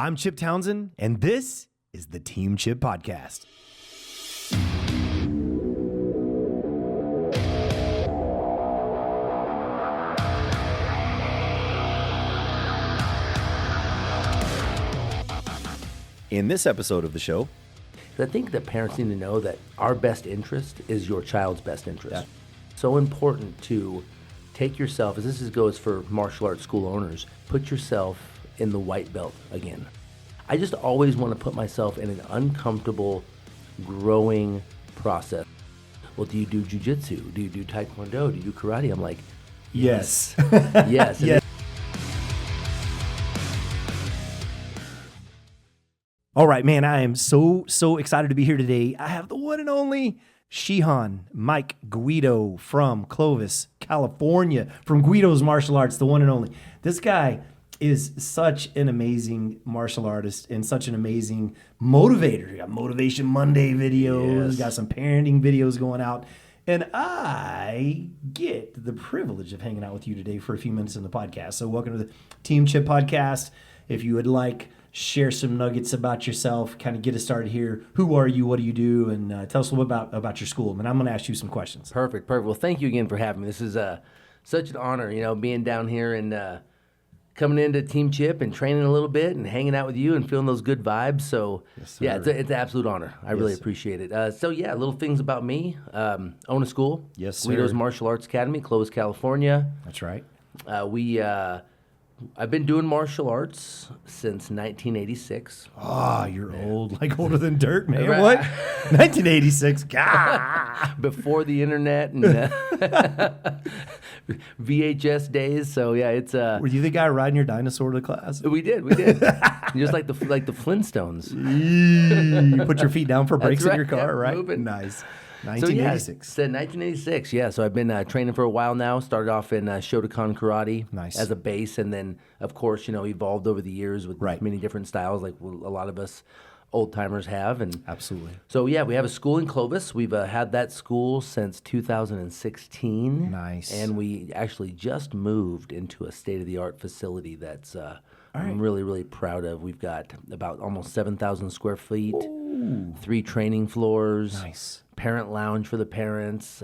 I'm Chip Townsend, and this is the Team Chip Podcast. In this episode of the show, I think that parents need to know that our best interest is your child's best interest. Yeah. So important to take yourself, as this goes for martial arts school owners, put yourself in the white belt again. I just always want to put myself in an uncomfortable, growing process. Well, do you do jujitsu? Do you do taekwondo? Do you do karate? I'm like, yes. yes. Yes. All right, man, I am so excited to be here today. I have the one and only Shihan, Mike Guido from Clovis, California, from Guido's Martial Arts, the one and only. This guy is such an amazing martial artist and such an amazing motivator. He got Motivation Monday videos, Yes. got some parenting videos going out. And I get the privilege of hanging out with you today for a few minutes in the podcast. So welcome to the Team Chip Podcast. If you would like, share some nuggets about yourself, kind of get us started here. Who are you? What do you do? And tell us a little bit about your school. And I'm going to ask you some questions. Perfect. Well, thank you again for having me. This is such an honor, being down here and coming into Team Chip and training a little bit and hanging out with you and feeling those good vibes. So, Yes, yeah, sir. it's an absolute honor. I really sir. appreciate it. Little things about me. Own a school. Yes, sir. Guido's Martial Arts Academy, Clovis, California. That's right. I've been doing martial arts since 1986. Ah, you're old, like older than dirt, man. Right. What? 1986. God. Before the internet and VHS days. So yeah, it's Were you the guy riding your dinosaur to class? we did. Just like the Flintstones. You put your feet down for brakes That's in your right, car, yeah, right? moving. Nice. So 1986. said 1986. Yeah, so I've been training for a while now. Started off in Shotokan karate Nice. as a base, and then of course evolved over the years with Right. many different styles, like a lot of us old timers have. And Absolutely. so yeah, we have a school in Clovis. We've had that school since 2016. Nice. And we actually just moved into a state-of-the-art facility that's right. I'm really, really proud of. We've got about almost 7,000 square feet, 3 training floors, Nice. parent lounge for the parents.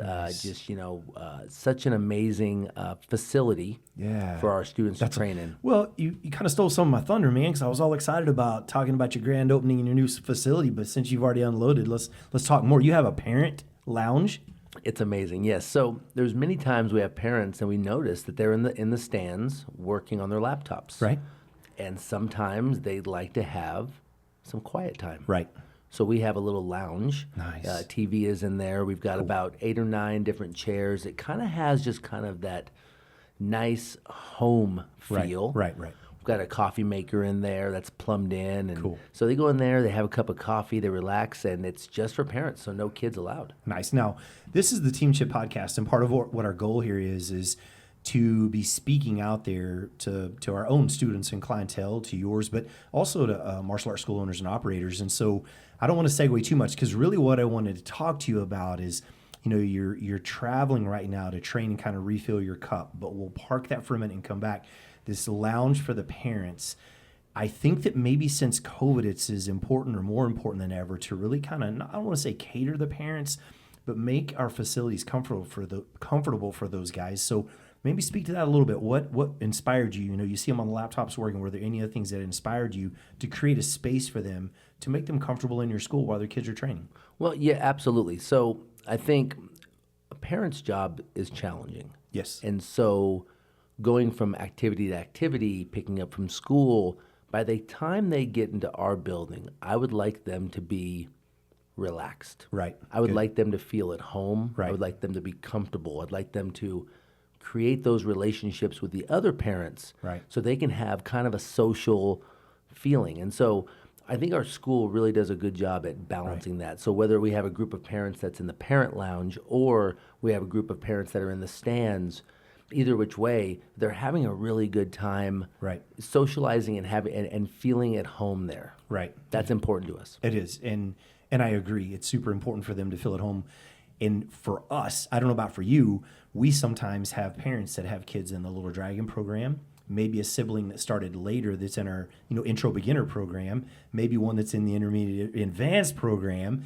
Such an amazing facility Yeah. for our students to train in. Well, you kind of stole some of my thunder, man, because I was all excited about talking about your grand opening in your new facility. But since you've already unloaded, let's talk more. You have a parent lounge. It's amazing, yes. So there's many times we have parents and we notice that they're in the stands working on their laptops. Right. And sometimes they'd like to have some quiet time. Right. So we have a little lounge. Nice. TV is in there. We've got about 8 or 9 different chairs. It kind of has just kind of that nice home feel. Right. We've got a coffee maker in there that's plumbed in. And Cool. so they go in there, they have a cup of coffee, they relax, and it's just for parents, so no kids allowed. Nice. Now, this is the Team Chip Podcast, and part of what our goal here is to be speaking out there to our own students and clientele, to yours, but also to martial arts school owners and operators. And so I don't want to segue too much, because really what I wanted to talk to you about is, you're traveling right now to train and kind of refill your cup, but we'll park that for a minute and come back. This lounge for the parents. I think that maybe since COVID, it's as important or more important than ever to really kind of, I don't want to say cater to the parents, but make our facilities comfortable for those guys. So maybe speak to that a little bit. What inspired you? You see them on the laptops working. Were there any other things that inspired you to create a space for them to make them comfortable in your school while their kids are training? Well, yeah, absolutely. So I think a parent's job is challenging. Yes. And so going from activity to activity, picking up from school, by the time they get into our building, I would like them to be relaxed. Right. I would Good. like them to feel at home. Right. I would like them to be comfortable. I'd like them to create those relationships with the other parents, Right. so they can have kind of a social feeling. And so I think our school really does a good job at balancing that. So whether we have a group of parents that's in the parent lounge or we have a group of parents that are in the stands, either which way, they're having a really good time Right. socializing and having and feeling at home there. Right. That's important to us. It is. And I agree. It's super important for them to feel at home. And for us, I don't know about for you, we sometimes have parents that have kids in the Little Dragon program maybe a sibling that started later that's in our, intro beginner program, maybe one that's in the intermediate advanced program,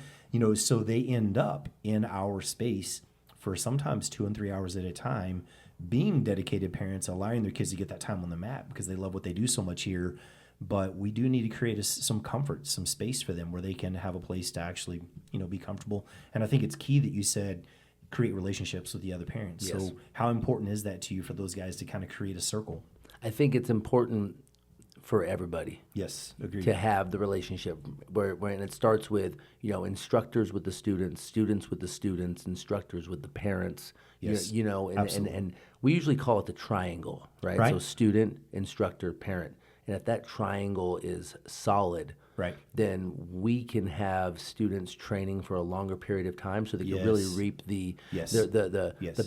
so they end up in our space for sometimes 2 and 3 hours at a time, being dedicated parents, allowing their kids to get that time on the mat because they love what they do so much here. But we do need to create some comfort, some space for them where they can have a place to actually, be comfortable. And I think it's key that you said create relationships with the other parents. Yes. So how important is that to you for those guys to kind of create a circle? I think it's important for everybody. Yes, agreed. To have the relationship where and it starts with, instructors with the students, students with the students, instructors with the parents. Yes, And we usually call it the triangle, right? Right. So student, instructor, parent. And if that triangle is solid, Right. then we can have students training for a longer period of time so they can really reap the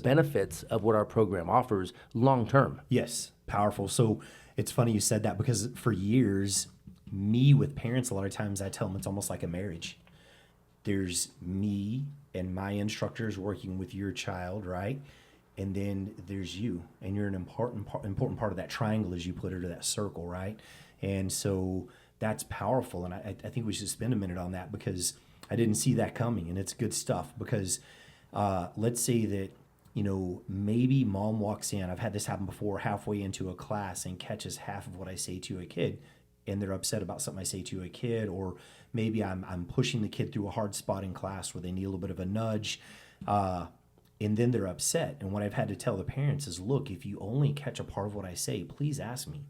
benefits of what our program offers long term. Yes, powerful. So it's funny you said that because for years, me with parents, a lot of times I tell them it's almost like a marriage. There's me and my instructors working with your child, right? And then there's you, and you're an important part of that triangle, as you put it, or that circle, right? And so that's powerful, and I think we should spend a minute on that because I didn't see that coming, and it's good stuff because let's say that, maybe mom walks in, I've had this happen before, halfway into a class and catches half of what I say to a kid, and they're upset about something I say to a kid, or maybe I'm pushing the kid through a hard spot in class where they need a little bit of a nudge, and then they're upset. And what I've had to tell the parents is, look, if you only catch a part of what I say, please ask me.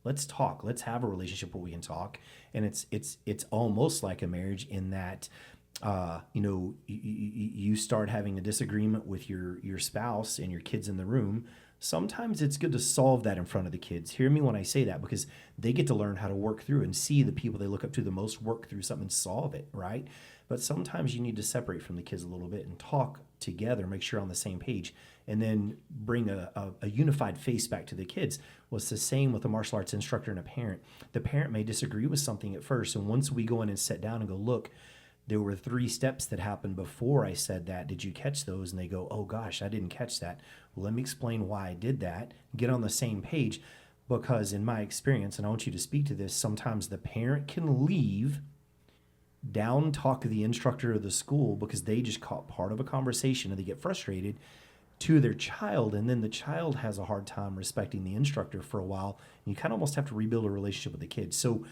Let's talk. Let's have a relationship where we can talk. And it's almost like a marriage in that, you start having a disagreement with your spouse and your kids in the room. Sometimes it's good to solve that in front of the kids. Hear me when I say that, because they get to learn how to work through and see the people they look up to the most work through something and solve it, right? But sometimes you need to separate from the kids a little bit and talk together, make sure you're on the same page, and then bring a unified face back to the kids. Well, it's the same with a martial arts instructor and a parent. The parent may disagree with something at first, and once we go in and sit down and go, look, there were 3 steps that happened before I said that. Did you catch those? And they go, oh gosh, I didn't catch that. Well, let me explain why I did that. Get on the same page, because in my experience, and I want you to speak to this, sometimes the parent can leave, down talk the instructor of the school because they just caught part of a conversation and they get frustrated to their child, and then the child has a hard time respecting the instructor for a while, and you kind of almost have to rebuild a relationship with the kids. So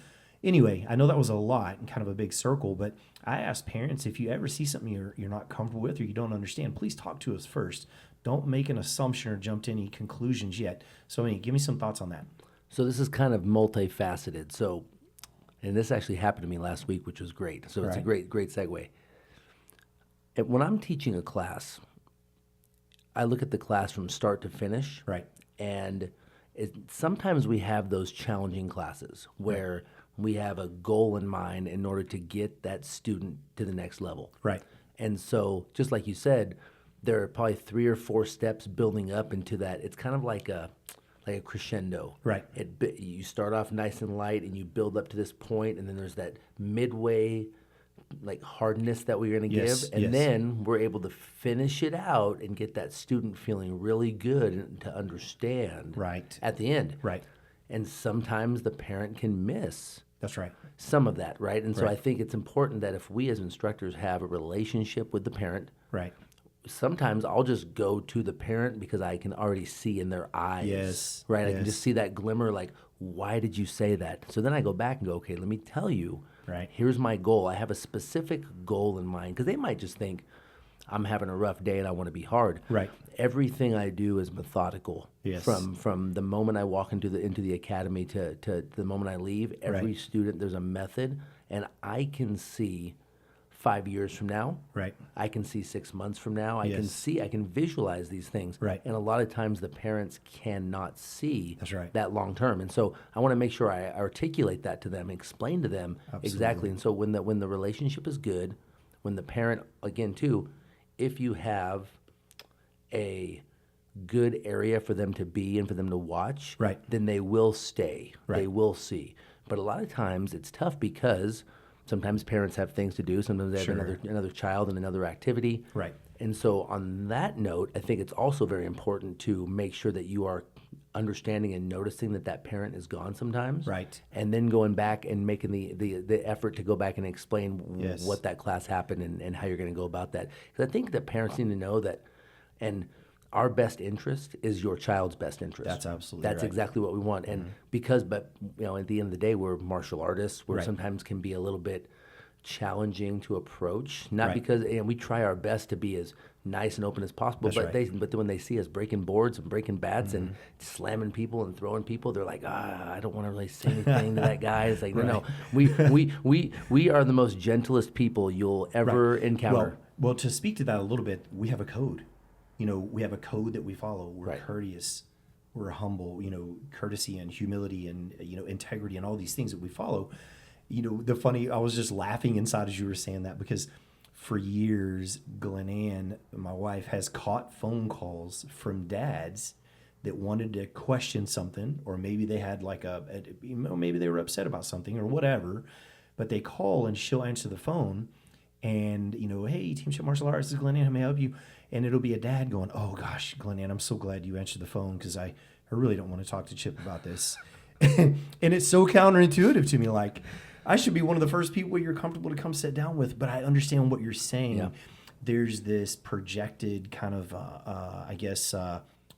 anyway, I know that was a lot and kind of a big circle, but I ask parents, if you ever see something you're not comfortable with or you don't understand, please talk to us first. Don't make an assumption or jump to any conclusions yet. So give me some thoughts on that. So this is kind of multifaceted. So, and this actually happened to me last week, which was great. So it's a great segue. And when I'm teaching a class, I look at the class from start to finish. Right. And sometimes we have those challenging classes where we have a goal in mind in order to get that student to the next level. Right. And so, just like you said, there are probably 3 or 4 steps building up into that. It's kind of like a crescendo. Right. You start off nice and light, and you build up to this point, and then there's that midway hardness that we're going to give, and then we're able to finish it out and get that student feeling really good and to understand at the end. Right. And sometimes the parent can miss That's right. some of that, right? And so I think it's important that if we as instructors have a relationship with the parent, Right. sometimes I'll just go to the parent because I can already see in their eyes. Yes. Right? I Yes. can just see that glimmer, like, why did you say that? So then I go back and go, okay, let me tell you. Right. Here's my goal. I have a specific goal in mind, because they might just think I'm having a rough day and I want to be hard. Right. Everything I do is methodical. Yes. From the moment I walk into the academy to the moment I leave. Every student, there's a method, and I can see 5 years from now. Right. I can see 6 months from now. I Yes. can visualize these things. Right. And a lot of times the parents cannot see That's right. that long term. And so I want to make sure I articulate that to them, explain to them exactly. And so when the relationship is good, when the parent, again too, if you have a good area for them to be and for them to watch, Right. then they will stay. Right. They will see. But a lot of times it's tough because sometimes parents have things to do. Sometimes they have another child and another activity. Right. And so on that note, I think it's also very important to make sure that you are understanding and noticing that parent is gone sometimes. Right. And then going back and making the effort to go back and explain Yes. what that class happened and how you're going to go about that. Because I think that parents need to know that, and our best interest is your child's best interest. That's absolutely That's right. exactly what we want. And but at the end of the day, we're martial artists. We're sometimes can be a little bit challenging to approach. Not Right. because, and we try our best to be as nice and open as possible. That's right. But then when they see us breaking boards and breaking bats and slamming people and throwing people, they're like, I don't want to really say anything to that guy. It's like, no, we are the most gentlest people you'll ever encounter. Well, to speak to that a little bit, we have a code. We have a code that we follow. We're Right. courteous, we're humble, courtesy and humility and, integrity and all these things that we follow. I was just laughing inside as you were saying that, because for years, Glenanne, my wife, has caught phone calls from dads that wanted to question something, or maybe they had maybe they were upset about something or whatever, but they call and she'll answer the phone and, hey, Team Chip Martial Arts, this is Glenanne, how may I help you? And it'll be a dad going, oh gosh, Glenanne, I'm so glad you answered the phone, because I really don't want to talk to Chip about this. And it's so counterintuitive to me. Like, I should be one of the first people you're comfortable to come sit down with, but I understand what you're saying. Yeah. There's this projected kind of,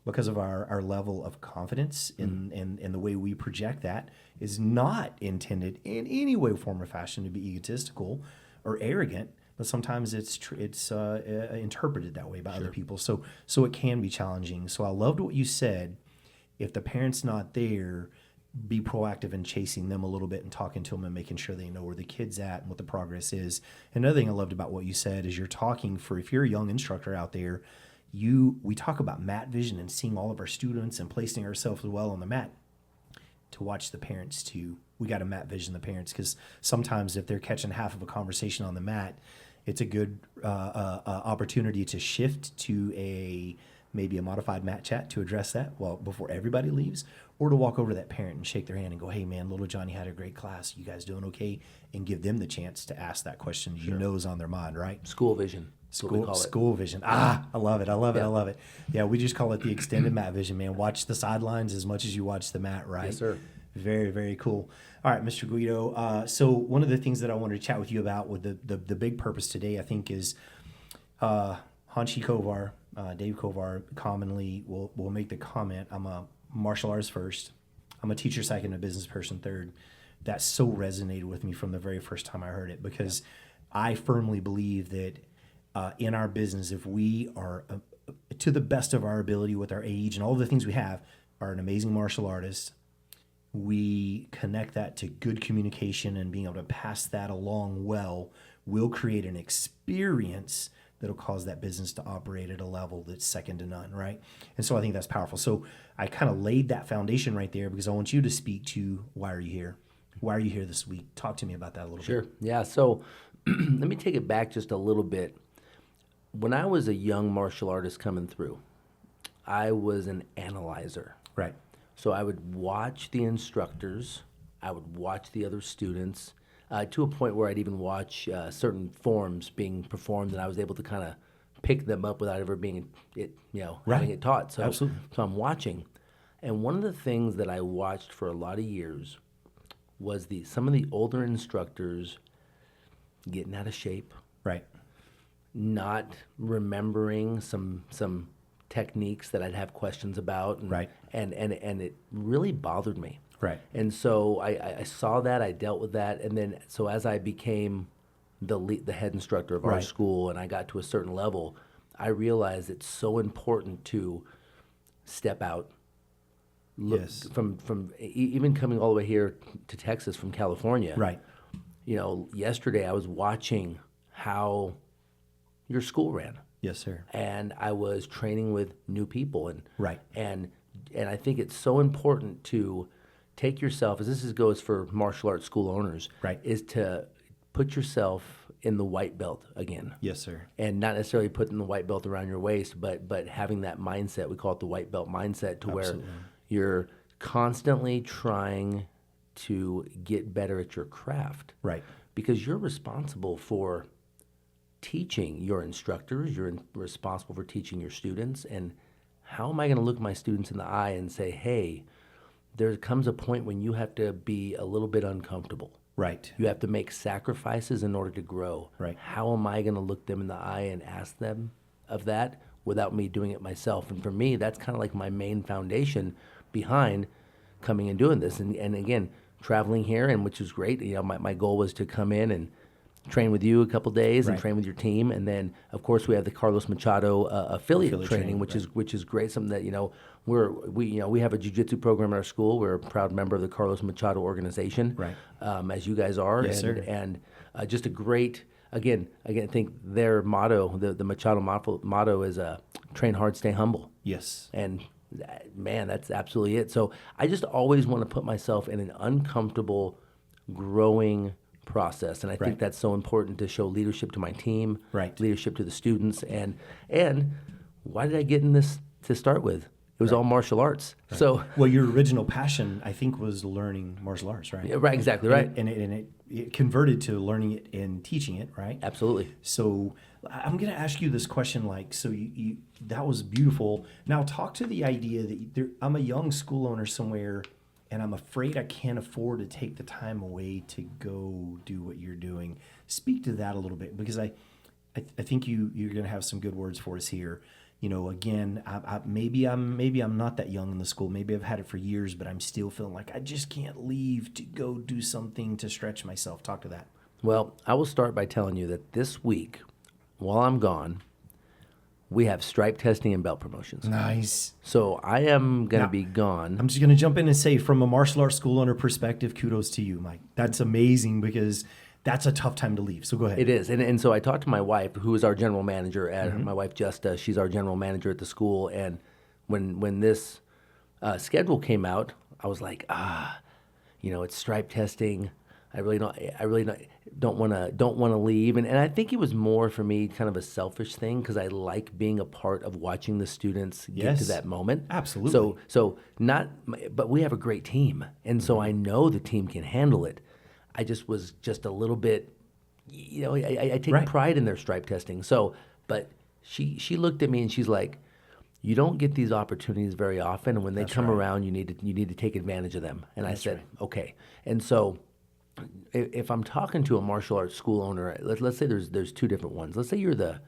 because of our level of confidence in the way we project that is not intended in any way, form, or fashion to be egotistical or arrogant, but sometimes it's interpreted that way by other people. So it can be challenging. So I loved what you said. If the parent's not there, be proactive in chasing them a little bit and talking to them and making sure they know where the kid's at and what the progress is. Another thing I loved about what you said is if you're a young instructor out there, we talk about mat vision and seeing all of our students and placing ourselves well on the mat. To watch the parents too. We got to mat vision the parents, because sometimes if they're catching half of a conversation on the mat, it's a good opportunity to shift to maybe a modified mat chat to address that before everybody leaves, or to walk over to that parent and shake their hand and go, hey man, little Johnny had a great class. You guys doing okay? And give them the chance to ask that question is on their mind, right? School vision. School vision. I love it. I love it. Yeah, we just call it the extended mat vision, man. Watch the sidelines as much as you watch the mat, right? Yes, sir. Very, very cool. All right, Mr. Guido. So one of the things that I wanted to chat with you about with the big purpose today, I think, is Hanshi Kovar, Dave Kovar, commonly will make the comment, I'm a martial artist first. I'm a teacher second, a business person third. That so resonated with me from the very first time I heard it, because I firmly believe that in our business, if we are, to the best of our ability with our age and all the things we have, are an amazing martial artist, we connect that to good communication and being able to pass that along well, we'll create an experience that'll cause that business to operate at a level that's second to none, right? And so I think that's powerful. So I kind of laid that foundation right there, because I want you to speak to, why are you here? Why are you here this week? Talk to me about that a little bit. Sure. Yeah. So let me take it back just a little bit. When I was a young martial artist coming through, I was an analyzer. Right. So I would watch the instructors, I would watch the other students, to a point where I'd even watch certain forms being performed, and I was able to kind of pick them up without ever being having it taught. So, Absolutely. So I'm watching, and one of the things that I watched for a lot of years was some of the older instructors getting out of shape, Right. not remembering some techniques that I'd have questions about, and, Right. and it really bothered me. Right. And so I saw that, I dealt with that, and then so as I became the head instructor of our Right. school, and I got to a certain level, I realized it's so important to step out. Look, Yes. From even coming all the way here to Texas from California. Right. Yesterday I was watching how your school ran. Yes, sir. And I was training with new people, and Right. and I think it's so important to take yourself, as goes for martial arts school owners, Right. is to put yourself in the white belt again. Yes, sir. And not necessarily putting the white belt around your waist, but having that mindset, we call it the white belt mindset, to Absolutely. where you're constantly trying to get better at your craft. Right. Because you're responsible for teaching your instructors, responsible for teaching your students, and how am I going to look my students in the eye and say, hey, there comes a point when you have to be a little bit uncomfortable. Right. You have to make sacrifices in order to grow. Right. How am I going to look them in the eye and ask them of that without me doing it myself? And for me, that's kind of like my main foundation behind coming and doing this. And again, traveling here, and which is great. You know, my goal was to come in and train with you a couple days and Right. train with your team, and then of course we have the Carlos Machado affiliate training, training, which is great. Something that we have a jiu-jitsu program at our school. We're a proud member of the Carlos Machado organization, Right. As you guys are, Yes, sir. and just a great. Again, I think their motto, the Machado motto, is train hard, stay humble. Yes. And man, that's absolutely it. So I just always want to put myself in an uncomfortable, growing process, and I think Right. that's so important to show leadership to my team, Right. leadership to the students, and why did I get in this to start with? It was all martial arts. So Well, your original passion, I think, was learning martial arts, right? yeah, right, exactly right, And it converted to learning it and teaching it, right? absolutely. So I'm going to ask you this question, like, so you that was beautiful. Now talk to the idea that I'm a young school owner somewhere, and I'm afraid I can't afford to take the time away to go do what you're doing. Speak to that a little bit, because I think you're going to have some good words for us here. You know, again, maybe I'm not that young in the school. Maybe I've had it for years, but I'm still feeling like I just can't leave to go do something to stretch myself. Talk to that. Well, I will start by telling you that this week, while I'm gone, we have stripe testing and belt promotions. Nice. So I am going Now, to be gone. I'm just going to jump in and say, from a martial arts school owner perspective, kudos to you, Mike. That's amazing, because that's a tough time to leave. So go ahead. It is, and so I talked to my wife, who is our general manager at Mm-hmm. my wife Justa. She's our general manager at the school, and when this schedule came out, I was like, it's stripe testing. I really don't want to leave, and I think it was more for me kind of a selfish thing, because I like being a part of watching the students get to Yes. that moment. Absolutely. So but we have a great team, and so I know the team can handle it. I just was just a little bit, I take Right. pride in their stripe testing. So, but she looked at me and she's like, you don't get these opportunities very often, and when they come around, you need to take advantage of them. And I said, okay. And so, if I'm talking to a martial arts school owner, let's say there's two different ones. Let's say you're the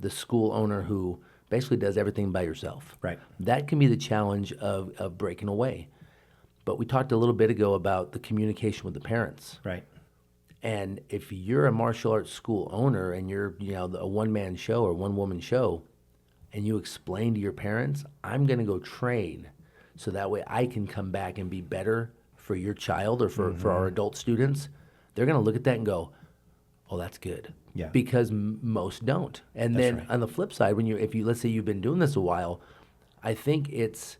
school owner who basically does everything by yourself. Right. That can be the challenge of breaking away. But we talked a little bit ago about the communication with the parents. Right. And if you're a martial arts school owner and you're, a one-man show or one-woman show, and you explain to your parents, I'm going to go train so that way I can come back and be better for your child or for our adult students, they're going to look at that and go, oh, that's good. Yeah. Because most don't. And then right. on the flip side, let's say you've been doing this a while, I think it's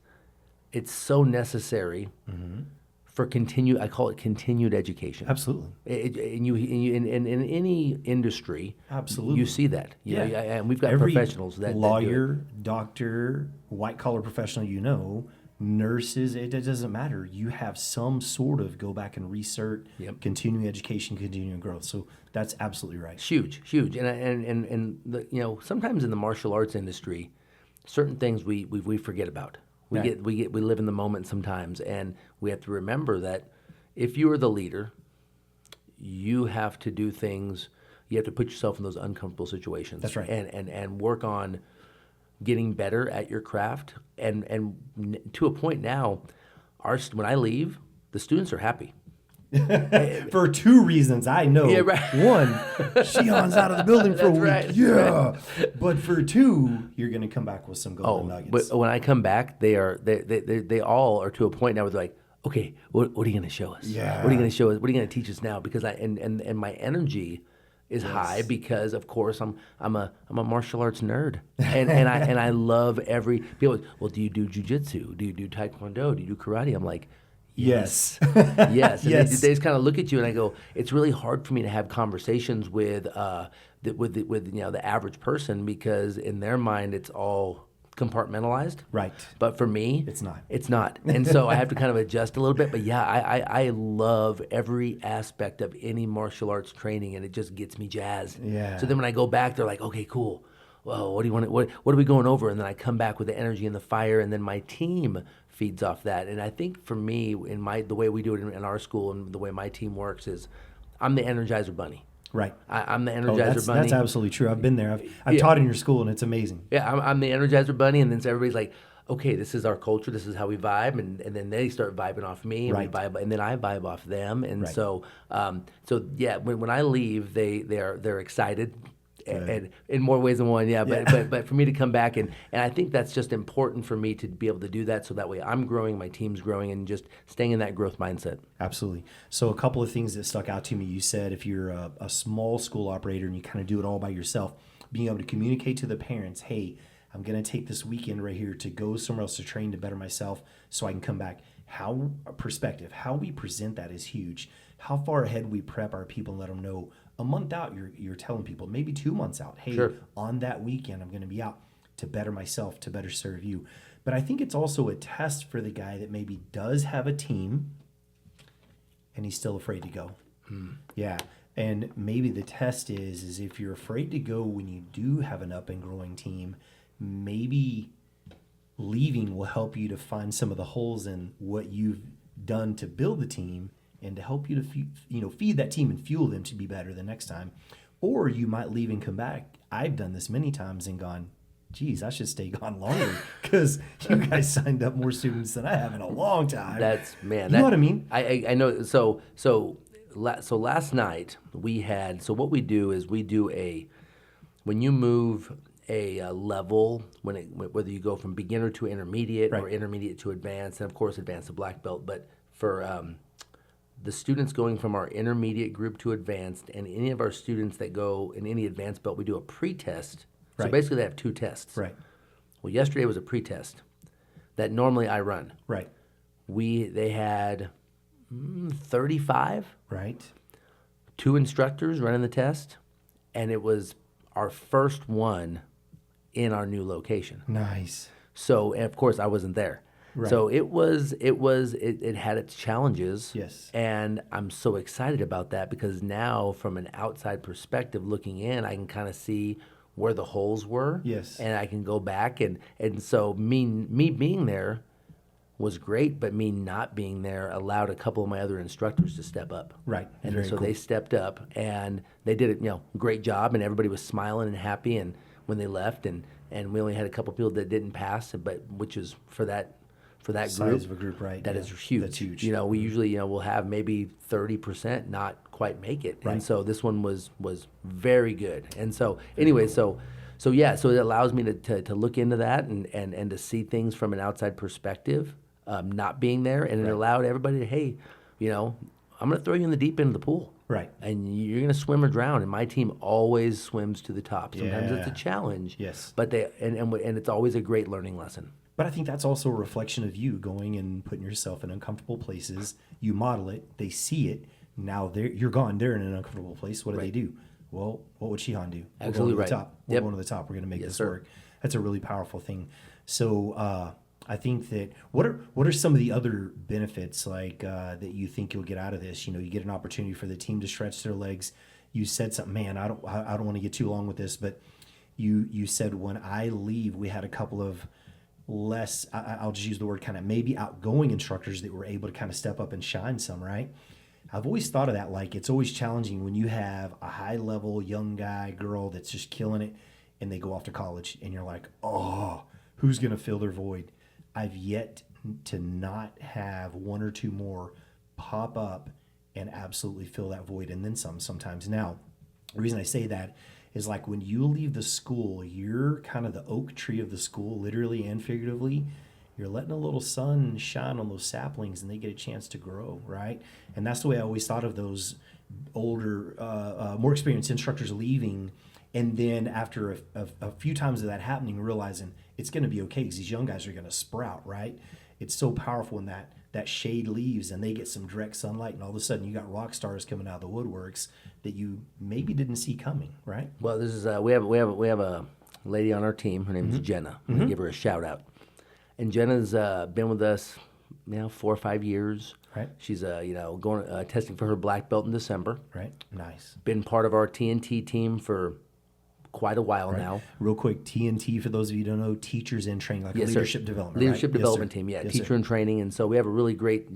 so necessary for I call it continued education. Absolutely. In any industry, Absolutely. you see that. You know, Yeah. and we've got Every professionals that do it. lawyer, doctor, white collar professional, nurses, it doesn't matter. You have some sort of go back and research, Yep. continuing education, continuing growth. So that's absolutely right. It's huge. And sometimes in the martial arts industry, certain things we forget about. We Right. live in the moment sometimes, and we have to remember that if you are the leader, you have to do things. You have to put yourself in those uncomfortable situations. That's right. And work on getting better at your craft. And to a point now, when I leave, the students are happy. For two reasons, I know. Yeah, right. One, Shion's out of the building for a week. right, that's Yeah. But for two, you're going to come back with some golden nuggets. But when I come back, they all are to a point now where they're like, okay, what are you going to show us? Yeah. What are you going to show us? What are you going to teach us now? Because and my energy is high because of course I'm a martial arts nerd and I love every people. Well, do you do jujitsu? Do you do taekwondo? Do you do karate? I'm like, yes. yes. And Yes. they just kind of look at you and I go, it's really hard for me to have conversations with the average person because in their mind it's all compartmentalized. Right. But for me, It's not. It's not. And so I have to kind of adjust a little bit. But yeah, I love every aspect of any martial arts training and it just gets me jazzed. Yeah. So then when I go back, they're like, okay, cool. whoa, what do you want? What are we going over? And then I come back with the energy and the fire, and then my team feeds off that. And I think for me, the way we do it in our school and the way my team works is, I'm the Energizer Bunny. Right. I'm the Energizer Bunny. That's absolutely true. I've been there. I've taught in your school, and it's amazing. Yeah, I'm the Energizer Bunny, and then so everybody's like, okay, this is our culture, this is how we vibe, and then they start vibing off me, and we vibe, and then I vibe off them, and so yeah, when I leave, they're excited. And in more ways than one, but for me to come back and I think that's just important for me to be able to do that, so that way I'm growing, my team's growing, and just staying in that growth mindset. Absolutely. So a couple of things that stuck out to me. You said if you're a small school operator and you kind of do it all by yourself, being able to communicate to the parents, hey, I'm going to take this weekend right here to go somewhere else to train to better myself so I can come back. How we present that is huge. How far ahead we prep our people and let them know. A month out, you're telling people, maybe 2 months out, hey, sure, on that weekend, I'm going to be out to better myself, to better serve you. But I think it's also a test for the guy that maybe does have a team and he's still afraid to go. Yeah. And maybe the test is if you're afraid to go when you do have an up and growing team, maybe leaving will help you to find some of the holes in what you've done to build the team, and to help you to feed that team and fuel them to be better the next time. Or you might leave and come back. I've done this many times and gone, geez, I should stay gone longer because you guys signed up more students than I have in a long time. You know what I mean? I know. So last night we had. So what we do is when you move a level, whether you go from beginner to intermediate, or intermediate to advanced, and of course advanced to black belt, but for the students going from our intermediate group to advanced, and any of our students that go in any advanced belt, we do a pre-test. So basically they have 2 tests. Right. Well, yesterday was a pre-test that normally I run. Right. They had 35. Right. 2 instructors running the test, and it was our first one in our new location. Nice. So, and of course I wasn't there. Right. So it had its challenges. Yes. And I'm so excited about that, because now from an outside perspective looking in, I can kind of see where the holes were. Yes. And I can go back and so me being there was great, but me not being there allowed a couple of my other instructors to step up. Right. And Very so cool. they stepped up and they did it, great job, and everybody was smiling and happy and when they left, and we only had a couple people that didn't pass, but which is for that size group, of a group, right? that is huge. That's huge. We usually, we'll have maybe 30% not quite make it. Right. And so this one was very good. And so anyway, so it allows me to look into that and to see things from an outside perspective, not being there. And it allowed everybody to, hey, I'm going to throw you in the deep end of the pool. Right. And you're going to swim or drown. And my team always swims to the top. Sometimes it's a challenge. Yes. But and it's always a great learning lesson. But I think that's also a reflection of you going and putting yourself in uncomfortable places. You model it. They see it. Now you're gone. They're in an uncomfortable place. What do they do? Well, what would Shihan do? Absolutely We're going to the right. top. We're going to the top. We're going to make this work. That's a really powerful thing. So I think that what are some of the other benefits that you think you'll get out of this? You get an opportunity for the team to stretch their legs. You said something, man. I don't want to get too long with this, but you said when I leave, we had a couple of less, I'll just use the word kind of maybe outgoing instructors that were able to kind of step up and shine some, right? I've always thought of that, like it's always challenging when you have a high level young guy, girl that's just killing it and they go off to college and you're like, oh, who's going to fill their void? I've yet to not have 1 or 2 more pop up and absolutely fill that void and then some sometimes. Now, the reason I say that is like when you leave the school, you're kind of the oak tree of the school, literally and figuratively. You're letting a little sun shine on those saplings and they get a chance to grow, right? And that's the way I always thought of those older, more experienced instructors leaving. And then after a few times of that happening, realizing it's going to be okay because these young guys are going to sprout, right? It's so powerful when that shade leaves and they get some direct sunlight, and all of a sudden you got rock stars coming out of the woodworks that you maybe didn't see coming, right? Well, this is we have a lady on our team. Her name is Jenna. I'm gonna give her a shout out. And Jenna's been with us now 4 or 5 years. Right. She's going testing for her black belt in December. Right. Nice. Been part of our TNT team for quite a while now. Real quick, TNT, for those of you who don't know, teachers in training, like Yes, a sir. leadership development. Leadership right? development Yes, sir. team, yeah, Yes, teacher sir. in training, and so we have a really great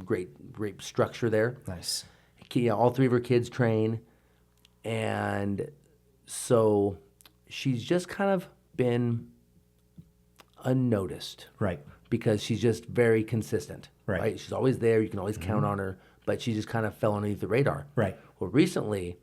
structure there. Nice. All 3 of her kids train, and so she's just kind of been unnoticed, Right. because she's just very consistent. Right. She's always there. You can always count on her, but she just kind of fell underneath the radar. Right. Well, recently,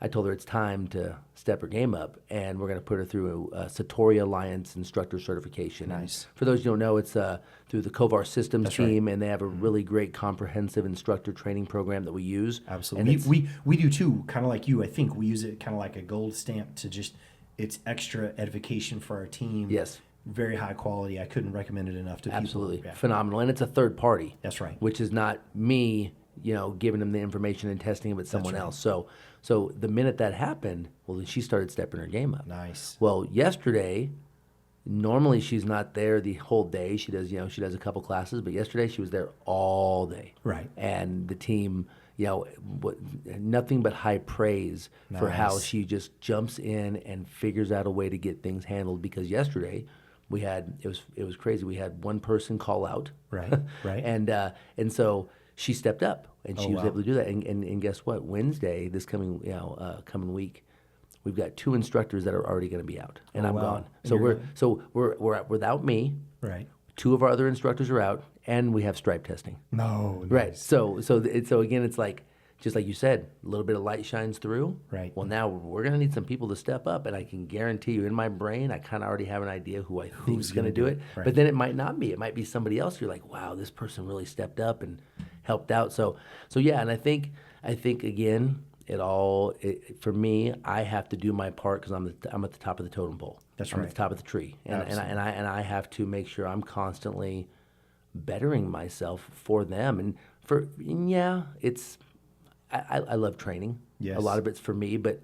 I told her it's time to step her game up, and we're going to put her through a Satori Alliance instructor certification. Nice. And for those who don't know, it's through the Kovar Systems That's right. team, and they have a really great comprehensive instructor training program that we use. Absolutely. And We do too, kind of like you. I think we use it kind of like a gold stamp to just, it's extra edification for our team. Yes. Very high quality. I couldn't recommend it enough to people. Absolutely. Yeah. Phenomenal. And it's a third party. That's right. Which is not me, giving them the information and testing it with someone right. else. So the minute that happened, well, then she started stepping her game up. Nice. Well, yesterday, normally she's not there the whole day. She does, she does a couple classes, but yesterday she was there all day. Right. And the team, nothing but high praise for how Nice. she just jumps in and figures out a way to get things handled. Because yesterday, it was crazy. We had one person call out, Right. Right. and so she stepped up and she was wow. able to do that. And guess what? Wednesday, this coming week, we've got 2 instructors that are already going to be out, and I'm wow. gone. And So you're we're without me. Right. 2 of our other instructors are out, and we have stripe testing. No. Right. Nice. So again, it's like, just like you said, a little bit of light shines through. Right. Well, now we're going to need some people to step up, and I can guarantee you, in my brain, I kind of already have an idea who I think is going to do it. Right. But then it might not be. It might be somebody else. You're like, wow, this person really stepped up and helped out. So yeah, and I think again, for me, I have to do my part because I'm at the top of the totem pole. That's I'm right. at the top of the tree, and Absolutely. I have to make sure I'm constantly bettering myself for them. And it's. I love training. Yes. A lot of it's for me, but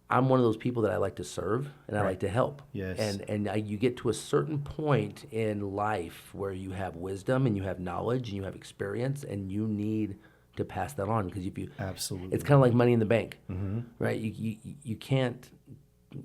I'm one of those people that I like to serve and I like to help. Yes. You get to a certain point in life where you have wisdom and you have knowledge and you have experience, and you need to pass that on, because if you Absolutely. it's kind of like money in the bank, right? You can't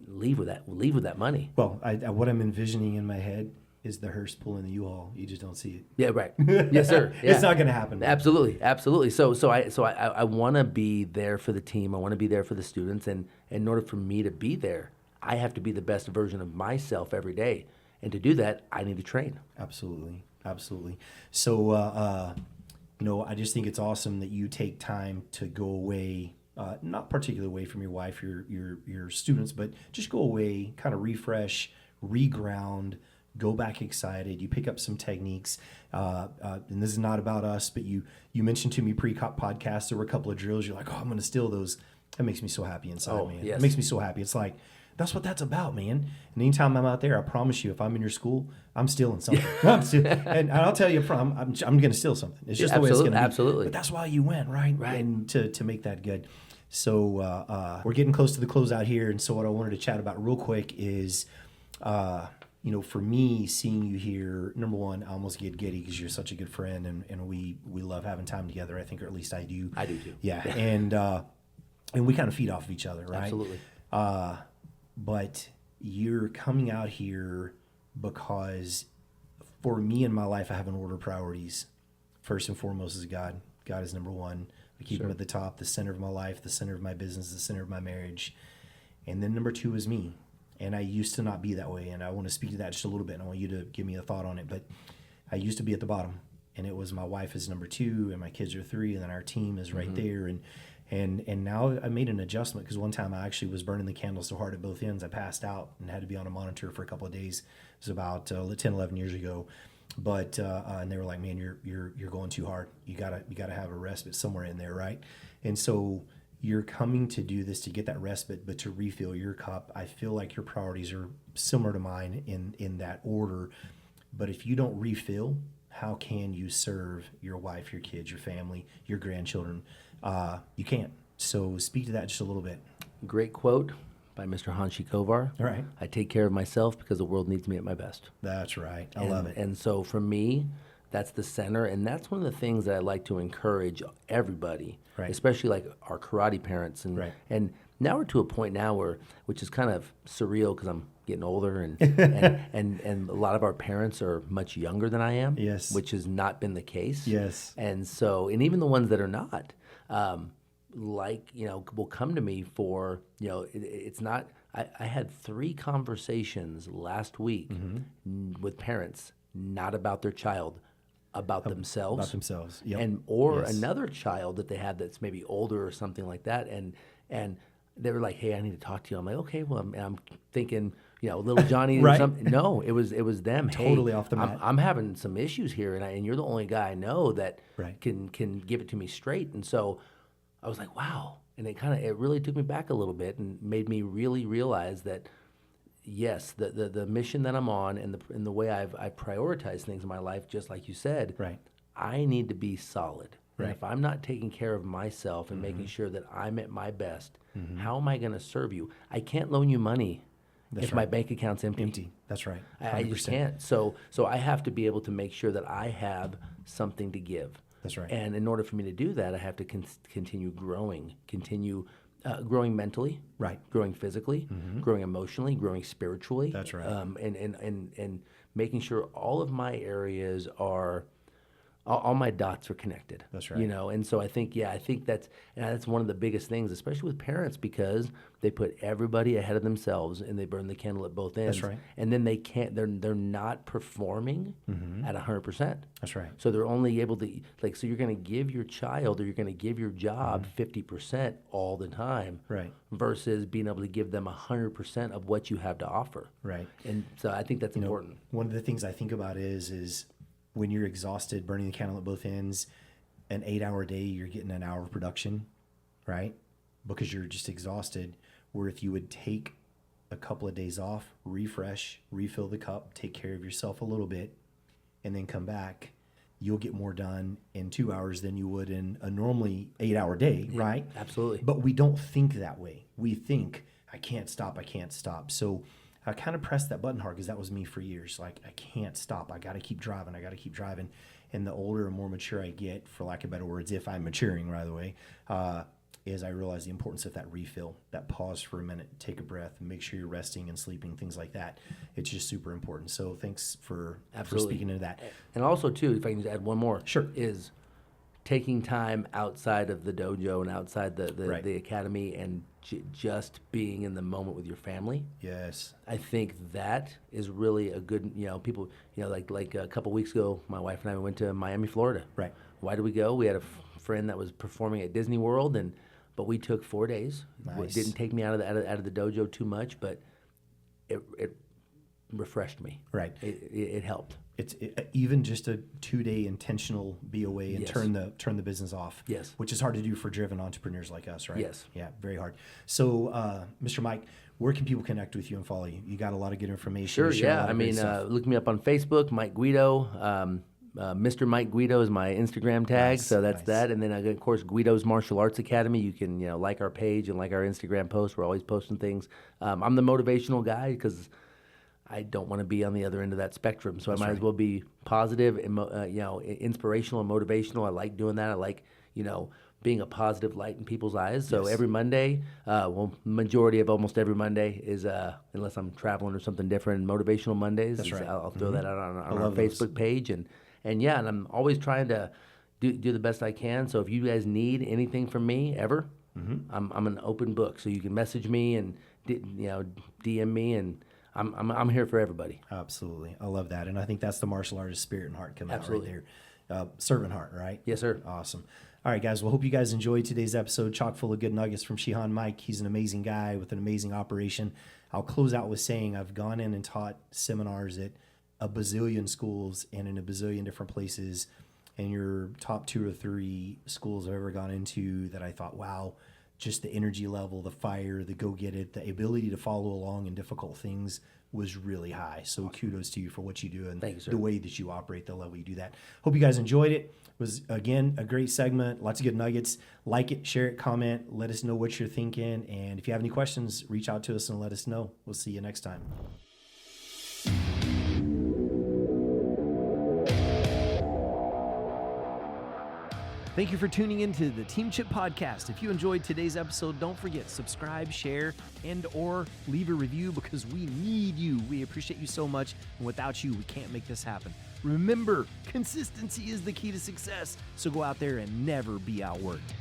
leave with that money. Well, what I'm envisioning in my head is the hearse pulling the U-Haul. You just don't see it. Yeah, right. Yes, sir. Yeah. It's not going to happen. Absolutely. So I want to be there for the team. I want to be there for the students, and in order for me to be there, I have to be the best version of myself every day. And to do that, I need to train. Absolutely. So, I just think it's awesome that you take time to go away, not particularly away from your wife, your students, but just go away, kind of refresh, reground, go back excited. You pick up some techniques, and this is not about us, but you mentioned to me pre-podcast there were a couple of drills. You're like, oh, I'm going to steal those. That makes me so happy inside, man. Yes. It makes me so happy. It's like, that's what that's about, man. And anytime I'm out there, I promise you, if I'm in your school, I'm stealing something. And I'll tell you, I'm going to steal something. It's just the way it's going to be. Absolutely. But that's why you went, right? Right. And to make that good. So we're getting close to the closeout here. And so what I wanted to chat about real quick is, for me, seeing you here, number one, I almost get giddy because you're such a good friend, and we love having time together, I think, or at least I do. I do too. Yeah. And we kind of feed off of each other, right? Absolutely. But you're coming out here because for me in my life, I have an order of priorities. First and foremost is God. God is number one. I keep him at the top, the center of my life, the center of my business, the center of my marriage. And then number two is me. And I used to not be that way. And I want to speak to that just a little bit. And I want you to give me a thought on it. But I used to be at the bottom. And it was my wife is number two, and my kids are three, and then our team is right there. And now I made an adjustment because one time I actually was burning the candle so hard at both ends I passed out and had to be on a monitor for a couple of days. It was about 10, 11 years ago. But and they were like, man, you're going too hard. You gotta have a respite somewhere in there, right? And so you're coming to do this to get that respite, but to refill your cup. I feel like your priorities are similar to mine in that order. But if you don't refill, how can you serve your wife, your kids, your family, your grandchildren? You can't. So speak to that just a little bit. Great quote by Mr. Hanshi Kovar. All right. I take care of myself because the world needs me at my best. That's right. I love it. And so for me, that's the center. And that's one of the things that I like to encourage everybody, Right. especially like our karate parents. And, Right. and now we're to a point now which is kind of surreal because I'm getting older and, and a lot of our parents are much younger than I am. Yes. Which has not been the case. Yes. And so, and even the ones that are not, will come to me for, it's not, I had 3 conversations last week with parents, not about their child, about themselves. About themselves. Yep. And or another child that they had that's maybe older or something like that. And they were like, "Hey, I need to talk to you." I'm like, "Okay." Well, I'm thinking, little Johnny Right. or something. No, it was them. Totally "Hey, off the mat. I'm having some issues here, and you're the only guy I know that Right. can give it to me straight." And so I was like, "Wow." And it really took me back a little bit and made me really realize that yes, the mission that I'm on and the way I've prioritized things in my life, just like you said, Right. I need to be solid. And Right. if I'm not taking care of myself and making sure that I'm at my best, how am I going to serve you? I can't loan you money if my bank account's empty. Empty. That's right. I just can't. So I have to be able to make sure that I have something to give. That's right. And in order for me to do that, I have to continue growing, growing mentally, Right. growing physically, growing emotionally, growing spiritually. That's right. And making sure all of my areas are, all my dots are connected. That's right. And so I think that's one of the biggest things, especially with parents, because they put everybody ahead of themselves and they burn the candle at both ends. That's right. And then they're not performing at 100%. That's right. So they're only able to, so you're going to give your child or you're going to give your job 50% all the time. Right. Versus being able to give them 100% of what you have to offer. Right. And so I think that's important. One of the things I think about is when you're exhausted, burning the candle at both ends, an 8-hour day, you're getting an hour of production, right? Because you're just exhausted. Where if you would take a couple of days off, refresh, refill the cup, take care of yourself a little bit, and then come back, you'll get more done in 2 hours than you would in a normally 8-hour day, right? Absolutely. But we don't think that way. We think, I can't stop. So I kind of pressed that button hard because that was me for years. Like, I can't stop. I got to keep driving. And the older and more mature I get, for lack of better words, if I'm maturing, by the way, is I realize the importance of that refill, that pause for a minute, take a breath, and make sure you're resting and sleeping, things like that. It's just super important. So thanks for speaking into that. And also, too, if I can just add one more, Sure. is taking time outside of the dojo and outside the Right. the academy and just being in the moment with your family. Yes. I think that is really a good, people, like a couple weeks ago, my wife and I went to Miami, Florida. Right. Why did we go? We had a friend that was performing at Disney World, but we took 4 days. Nice. It didn't take me out of the dojo too much, but it refreshed me. Right. It helped. It's even just a 2-day intentional BOA and Yes. turn the business off. Yes. Which is hard to do for driven entrepreneurs like us, right? Yes. Yeah, very hard. So, Mr. Mike, where can people connect with you and follow you? You got a lot of good information. Sure, You share a yeah. lot I of great mean, stuff. look me up on Facebook, Mike Guido. Mr. Mike Guido is my Instagram tag, Nice, so that's nice. that. And then, of course, Guido's Martial Arts Academy. You can, like our page and like our Instagram posts. We're always posting things. I'm the motivational guy because I don't want to be on the other end of that spectrum. So I might as well be positive, and inspirational and motivational. I like doing that. I like, being a positive light in people's eyes. So Yes. every Monday, majority of almost every Monday is, unless I'm traveling or something different, Motivational Mondays. That's right. I'll throw that out on our love those. Facebook page. And I'm always trying to do the best I can. So if you guys need anything from me ever, I'm an open book. So you can message me and DM me, and I'm here for everybody. Absolutely. I love that. And I think that's the martial artist spirit and heart coming Absolutely. out right there. Servant heart, right? Yes, sir. Awesome. All right, guys. Well, hope you guys enjoyed today's episode, chock full of good nuggets from Shihan Mike. He's an amazing guy with an amazing operation. I'll close out with saying I've gone in and taught seminars at a bazillion schools and in a bazillion different places. And your top 2 or 3 schools I've ever gone into that I thought, wow, just the energy level, the fire, the go get it, the ability to follow along in difficult things was really high. So kudos to you for what you do and Thank you, sir. the way that you operate, the level you do that. Hope you guys enjoyed it. It was, again, a great segment. Lots of good nuggets. Like it, share it, comment. Let us know what you're thinking. And if you have any questions, reach out to us and let us know. We'll see you next time. Thank you for tuning into the Team Chip Podcast. If you enjoyed today's episode, don't forget, subscribe, share, and or leave a review because we need you. We appreciate you so much, and without you, we can't make this happen. Remember, consistency is the key to success, so go out there and never be outworked.